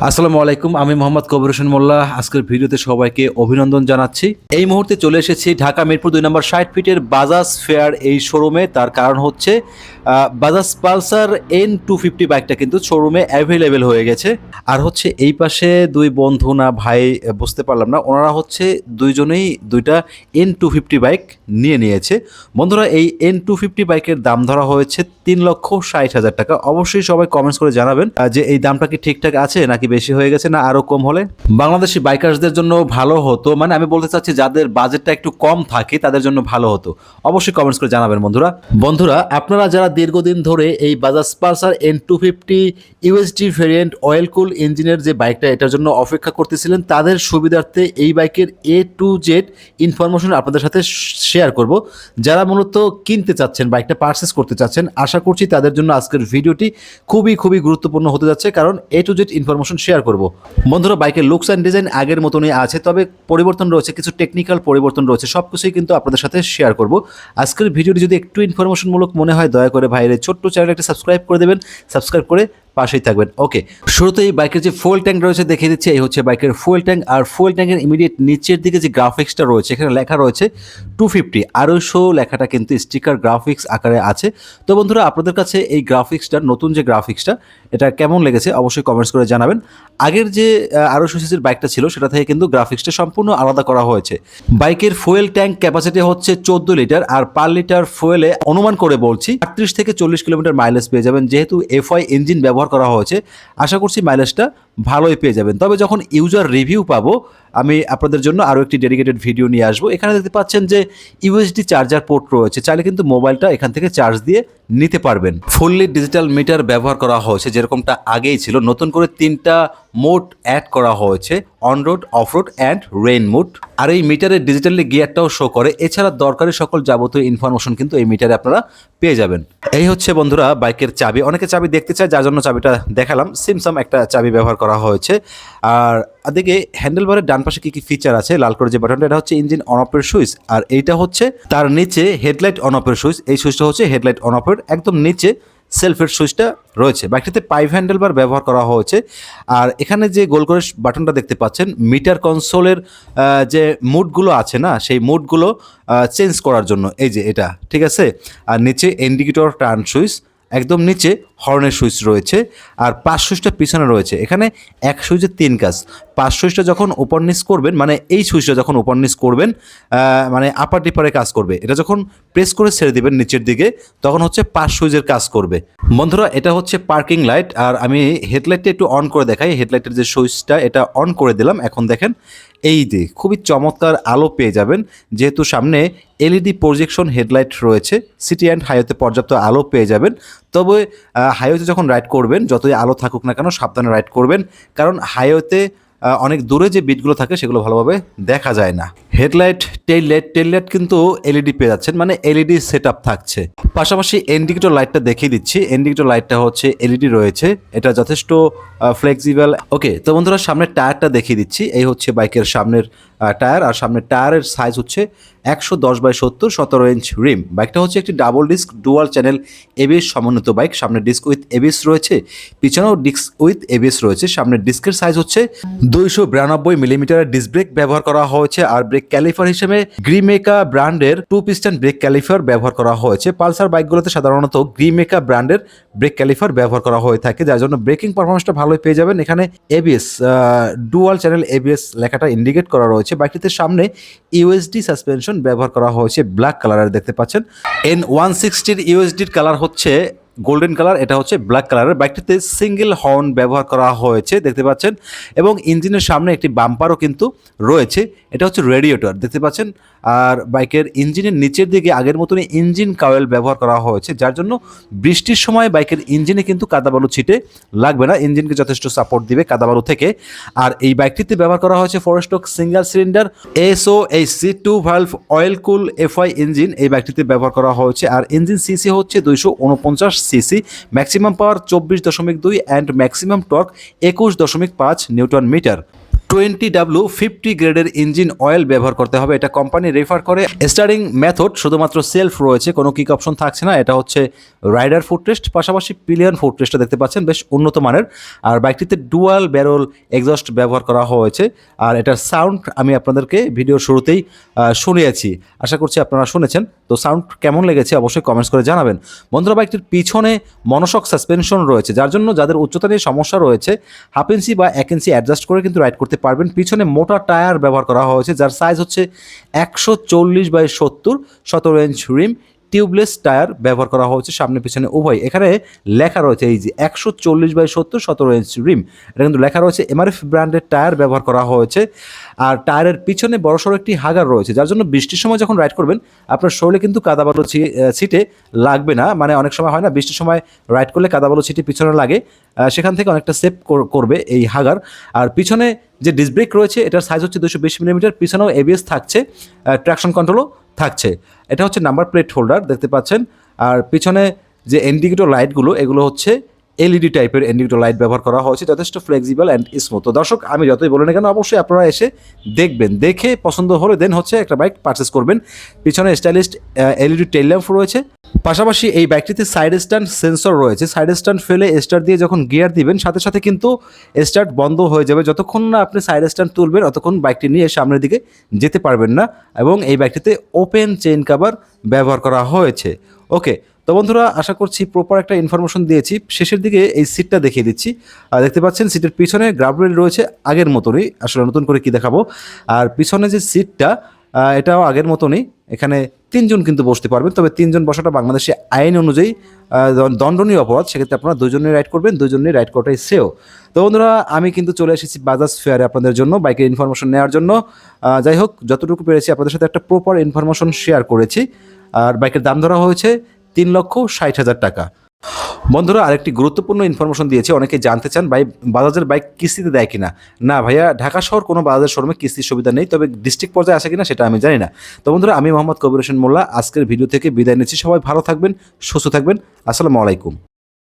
আসসালামু আলাইকুম, আমি মোহাম্মদ কবির হোসেন মোল্লা। আজকের ভিডিওতে সবাইকে অভিনন্দন জানাচ্ছি। এই মুহূর্তে চলে এসেছি ঢাকা মিরপুর 2 নম্বর 60 ফিটের বাজাজ ফেয়ার এই শোরুমে। তার কারণ হচ্ছে বাজাজ পালসার N250 বাইকটা কিন্তু শোরুমে অ্যাভেলেবেল হয়ে গেছে। আর হচ্ছে এই পাশে দুই বন্ধু না ভাই বুঝতে পারলাম না, ওনারা হচ্ছে দুইজনেই দুইটা N250 বাইক নিয়েছে। বন্ধুরা, এই N250 বাইকের দাম ধরা হয়েছে 3,60,000 টাকা। অবশ্যই সবাই কমেন্টস করে জানাবেন যে এই দামটা কি ঠিকঠাক আছে নাকি বেশি হয়ে গেছে, না আরো কম হলে বাংলাদেশি বাইকার্সদের জন্য ভালো হতো। মানে আমি বলতে চাচ্ছি যাদের বাজেটটা একটু কম থাকে তাদের জন্য ভালো হতো। অবশ্যই কমেন্টস করে জানাবেন বন্ধুরা আপনারা যারা দীর্ঘদিন ধরে এই Bajaj Pulsar N250 USD variant oil কুল ইঞ্জিনের যে বাইকটা, এটার জন্য অপেক্ষা করতেছিলেন, তাদের সুবিধার্থে এই বাইকের A to Z ইনফরমেশন আপনাদের সাথে শেয়ার করব। যারা মূলত কিনতে চাচ্ছেন, বাইকটা পারচেস করতে চাচ্ছেন, আশা করছি তাদের জন্য আজকের ভিডিওটি খুবই গুরুত্বপূর্ণ হতে যাচ্ছে, কারণ A to Z information share করব। বন্ধুরা, বাইকের লুকস অ্যান্ড ডিজাইন আগের মতনই আছে, তবে পরিবর্তন রয়েছে, কিছু টেকনিক্যাল পরিবর্তন রয়েছে। সব কিছুই কিন্তু আপনাদের সাথে শেয়ার করব। আজকের ভিডিওটি যদি একটু ইনফরমেশনমূলক মনে হয়, দয়া করে ভাইয়ের ছোট্ট চ্যানেল একটা সাবস্ক্রাইব করে দেবেন, সাবস্ক্রাইব করে পাশেই থাকবেন। ওকে, শুরুতে এই বাইকের যে ফুয়েল ট্যাঙ্ক রয়েছে দেখিয়ে দিচ্ছি। এই হচ্ছে বাইকের ফুয়েল ট্যাঙ্ক, আর ফুয়েল ট্যাঙ্কের ইমিডিয়েট নিচের দিকে যে গ্রাফিক্সটা রয়েছে, এখানে লেখা রয়েছে 250 250 লেখাটা কিন্তু স্টিকার গ্রাফিক্স আকারে আছে। তো বন্ধুরা, আপনাদের কাছে এই গ্রাফিক্সটা, নতুন যে গ্রাফিক্সটা, এটা কেমন লেগেছে অবশ্যই কমেন্টস করে জানাবেন। আগের যে 250 সিসির বাইকটা ছিল সেটা থেকে কিন্তু গ্রাফিক্সটা সম্পূর্ণ আলাদা করা হয়েছে। বাইকের ফুয়েল ট্যাঙ্ক ক্যাপাসিটি হচ্ছে 14 লিটার, আর পার লিটার ফুয়েলে অনুমান করে বলছি 38 থেকে 40 কিলোমিটার মাইলেজ পেয়ে যাবেন। যেহেতু FI ইঞ্জিন ব্যবহার করা হয়েছে, আশা করছি মাইলেজটা ভালোই পেয়ে যাবেন। তবে যখন ইউজার রিভিউ পাবো, আমি আপনাদের জন্য আরও একটি ডেডিকেটেড ভিডিও নিয়ে আসবো। এখানে দেখতে পাচ্ছেন যে ইউএসডি চার্জার পোর্ট রয়েছে, চাইলে কিন্তু মোবাইলটা এখান থেকে চার্জ দিয়ে নিতে পারবেন। ফুললি ডিজিটাল মিটার ব্যবহার করা হয়েছে, যেরকমটা আগেই ছিল। নতুন করে 3টা মোড অ্যাড করা হয়েছে, on road, off road and rain mode. আর এই মিটারে ডিজিটালি গিয়ারটাও শো করে। এছাড়া দরকারি সকল যাবতীয় ইনফরমেশন কিন্তু এই মিটারে আপনারা পেয়ে যাবেন। এই হচ্ছে বন্ধুরা বাইকের চাবি। অনেকে চাবি দেখতে চায়, যার জন্য চাবিটা দেখালাম। সিমসাম একটা চাবি ব্যবহার করা হয়েছে। আর এদিকে হ্যান্ডেলবারের ডান পাশে কি ফিচার আছে, লাল করে যে বাটনটা, এটা হচ্ছে ইঞ্জিন অন অফের সুইচ। আর এইটা হচ্ছে তার নিচে হেডলাইট অন অফের সুইচ। এই সুইচটা হচ্ছে হেডলাইট অন অফের একদম নিচে সেলফের সুইচটা রয়েছে। বাইকটিতে পাইভ হ্যান্ডেলবার ব্যবহার করা হয়েছে। আর এখানে যে গোল করে বাটনটা দেখতে পাচ্ছেন, মিটার কনসোলের যে মুডগুলো আছে না, সেই মুডগুলো চেঞ্জ করার জন্য এই যে এটা, ঠিক আছে। আর নিচে ইন্ডিকেটর টার্ন সুইচ, একদম নিচে হর্নের সুইচ রয়েছে। আর পাঁচ সুইচটা পিছনে রয়েছে। এখানে এক সুইচে 3 কাজ। পাঁচ সুইচটা যখন ওপর নিচ করবেন, মানে এই সুইচটা যখন ওপর নিচ করবেন, মানে আপার ডিপারে কাজ করবে। এটা যখন প্রেস করে ছেড়ে দিবেন নিচের দিকে, তখন হচ্ছে 5 সুইচের কাজ করবে। বন্ধুরা, এটা হচ্ছে পার্কিং লাইট। আর আমি হেডলাইটটা একটু অন করে দেখাই। হেডলাইটের যে সুইচটা, এটা অন করে দিলাম। এখন দেখেন, এই যে খুবই চমৎকার আলো পেয়ে যাবেন, যেহেতু সামনে এলইডি প্রজেকশন হেডলাইট রয়েছে। সিটি অ্যান্ড হাইওয়েতে পর্যাপ্ত আলো পেয়ে যাবেন। তবে হাইওয়েতে যখন রাইড করবেন, যতই আলো থাকুক না কেন, সাবধানে রাইড করবেন, কারণ হাইওয়েতে অনেক দূরে যে বিটগুলো থাকে সেগুলো ভালোভাবে দেখা যায় না। হেডলাইট, টেইল লাইট কিন্তু এলইডি পেয়ে যাচ্ছেন, মানে এলইডি সেট আপ থাকছে। পাশাপাশি ইন্ডিকেটর লাইটটা দেখিয়ে দিচ্ছি। ইন্ডিকেটর লাইটটা হচ্ছে এলইডি রয়েছে, এটা যথেষ্ট ফ্লেক্সিবল। ওকে, তো বন্ধুরা, সামনের টায়ারটা দেখিয়ে দিচ্ছি। এই হচ্ছে বাইকের সামনের টায়ার। আর সামনের টায়ারের সাইজ হচ্ছে 110/70, 17 ইঞ্চ রিম। বাইকটা হচ্ছে একটি double disc dual channel ABS সমন্বিত বাইক। সামনের ডিস্ক উইথ এবিএস রয়েছে, পিছনেও ডিস্ক উইথ এবিএস রয়েছে। সামনের ডিস্কের সাইজ হচ্ছে 292 মিলিমিটারের ডিস্ক ব্রেক ব্যবহার করা হয়েছে। আর ব্রেক ক্যালিফার হিসেবে গ্রিমেকা ব্র্যান্ডের 2 পিস্টন ব্রেক ক্যালিফার ব্যবহার করা হয়েছে। পালসার বাইকগুলোতে সাধারণত গ্রিমেকা ব্র্যান্ডের ব্রেক ক্যালিফার ব্যবহার করা হয়ে থাকে, যার জন্য ব্রেকিং পারফরমেন্সটা ভালোই পেয়ে যাবেন। এখানে এবিএস, ডুয়াল চ্যানেল এবিএস লেখাটা ইন্ডিকেট করা রয়েছে। বাইকটিতে সামনে ইউএসডি সাসপেনশন ব্যবহার করা হয়েছে, ব্ল্যাক কালারের দেখতে পাচ্ছেন। N160 ইউএসডির কালার হচ্ছে গোল্ডেন কালার, এটা হচ্ছে ব্ল্যাক কালারের। বাইকটিতে সিঙ্গেল হর্ন ব্যবহার করা হয়েছে, দেখতে পাচ্ছেন। এবং ইঞ্জিনের সামনে একটি বাম্পারও কিন্তু রয়েছে, এটা হচ্ছে রেডিয়েটর, দেখতে পাচ্ছেন। আর বাইকের ইঞ্জিনের নিচের দিকে আগের মতনই ইঞ্জিন কাওয়েল ব্যবহার করা হয়েছে, যার জন্য বৃষ্টির সময় বাইকের ইঞ্জিনে কিন্তু কাদাবালু ছিটে লাগবে না। ইঞ্জিনকে যথেষ্ট সাপোর্ট দিবে কাদাবালু থেকে। আর এই বাইকটিতে ব্যবহার করা হয়েছে four stroke single cylinder SOHC 2 valve oil cool FI engine এই বাইকটিতে ব্যবহার করা হয়েছে। আর ইঞ্জিন সিসি হচ্ছে 249 CC, maximum power 24.2 and maximum torque 21.5 newton meter. 20W50 গ্রেডের ইঞ্জিন অয়েল ব্যবহার করতে হবে, এটা কোম্পানি রেফার করে। স্টারিং মেথড শুধুমাত্র সেলফ রয়েছে, কোনো কিক অপশন থাকছে না। এটা হচ্ছে রাইডার ফুটরেস্ট, পাশাপাশি পিলিয়ন ফুটরেস্টটা দেখতে পাচ্ছেন বেশ উন্নত মানের। আর বাইকটিতে ডুয়াল ব্যারল এক্সস্ট ব্যবহার করা হয়েছে। আর এটার সাউন্ড আমি আপনাদেরকে ভিডিওর শুরুতেই শুনিয়েছি, আশা করছি আপনারা শুনেছেন। তো সাউন্ড কেমন লেগেছে অবশ্যই কমেন্টস করে জানাবেন। বন্ধুরা, বাইকটির পিছনে মনোশক সাসপেনশন রয়েছে, যার জন্য যাদের উচ্চতা নিয়ে সমস্যা রয়েছে 1/2 ইঞ্চি বা 1 ইঞ্চি অ্যাডজাস্ট করে কিন্তু রাইড করতে পারবেন। পিছনে মোটা টায়ার ব্যবহার করা হয়েছে, যার সাইজ হচ্ছে 140/70, 17 ইঞ্চ রিম, টিউবলেস টায়ার ব্যবহার করা হয়েছে সামনে পিছনে উভয়। এখানে লেখা রয়েছে এই যে 140/70, 17 ইঞ্চ রিম, এটা কিন্তু লেখা রয়েছে। এমআরএফ ব্র্যান্ডের টায়ার ব্যবহার করা হয়েছে। আর টায়ারের পিছনে বড়সড় একটি হাগার রয়েছে, যার জন্য বৃষ্টির সময় যখন রাইড করবেন আপনার শরীরে কিন্তু কাদাবালু ছিটে লাগবে না। মানে অনেক সময় হয় না, বৃষ্টির সময় রাইড করলে কাদাবালু ছিটে পিছনে লাগে, সেখান থেকে অনেকটা সেভ করবে এই হাগার। আর পিছনে যে ডিস্ক ব্রেক রয়েছে এটার সাইজ হচ্ছে 220 মিলিমিটার, পিছনেও এবিএস থাকছে, ট্র্যাকশন কন্ট্রোলও থাকছে। এটা হচ্ছে নাম্বার প্লেট হোল্ডার দেখতে পাচ্ছেন। আর পিছনে যে ইন্ডিকেটর লাইটগুলো এগুলো হচ্ছে এলইডি টাইপের ইন্ডিকেটর লাইট ব্যবহার করা হয়েছে, যথেষ্ট ফ্লেক্সিবল অ্যান্ড স্মুথ। তো দর্শক, আমি যতই বলি না কেন অবশ্যই আপনারা এসে দেখবেন, দেখে পছন্দ হলে দেন হচ্ছে একটা বাইক পারচেস করবেন। পিছনে স্টাইলিস্ট এলইডি টেল ল্যাম্প রয়েছে, পাশাপাশি এই বাইকটিতে সাইড স্ট্যান্ড সেন্সর রয়েছে। সাইড স্ট্যান্ড ফেলে স্টার্ট দিয়ে যখন গিয়ার দিবেন সাথে সাথে কিন্তু স্টার্ট বন্ধ হয়ে যাবে। যতক্ষণ না আপনি সাইড স্ট্যান্ড তুলবেন ততক্ষণ বাইকটি নিয়ে সামনের দিকে যেতে পারবেন না। এবং এই বাইকটিতে ওপেন চেইন কভার ব্যবহার করা হয়েছে। ওকে, তো বন্ধুরা, আশা করছি প্রপার একটা ইনফরমেশন দিয়েছি। শেষের দিকে এই সিটটা দেখিয়ে দিচ্ছি। দেখতে পাচ্ছেন সিটের পিছনে গ্রাব রেল রয়েছে আগের মতনই, আসলে নতুন করে কি দেখাবো। আর পিছনে যে সিটটা এটাও আগের মতনই, এখানে 3 জন কিন্তু বসতে পারবেন। তবে 3 জন বসাটা বাংলাদেশে আইন অনুযায়ী দণ্ডনীয় অপরাধ, সেক্ষেত্রে আপনারা 2 জনেই রাইড করবেন, 2 জনেই রাইড করাটাই শ্রেয়। তো বন্ধুরা, আমি কিন্তু চলে এসেছি বাজাজ ফেয়ারে আপনাদের জন্য বাইকের ইনফরমেশন নেওয়ার জন্য। যাই হোক, যতটুকু পেরেছি আপনাদের সাথে একটা প্রপার ইনফরমেশন শেয়ার করেছি। আর বাইকের দাম ধরা হয়েছে 3,60,000 টাকা। বন্ধুরা, আরেকটি গুরুত্বপূর্ণ ইনফরমেশন দিয়েছে। অনেকে জানতে চান ভাই বাজাজের বাইক কিস্তিতে দেয় কিনা। না ভাইয়া, ঢাকা শহর কোনো বাজাজের শোরুমে কিস্তির সুবিধা নেই, তবে ডিস্ট্রিক্ট পর্যায়ে আসে কিনা সেটা আমি জানি না। তো বন্ধুরা, আমি মোহাম্মদ কবির হোসেন মোল্লা আজকের ভিডিও থেকে বিদায় নিচ্ছি। সবাই ভালো থাকবেন, সুস্থ থাকবেন। আসসালামু আলাইকুম।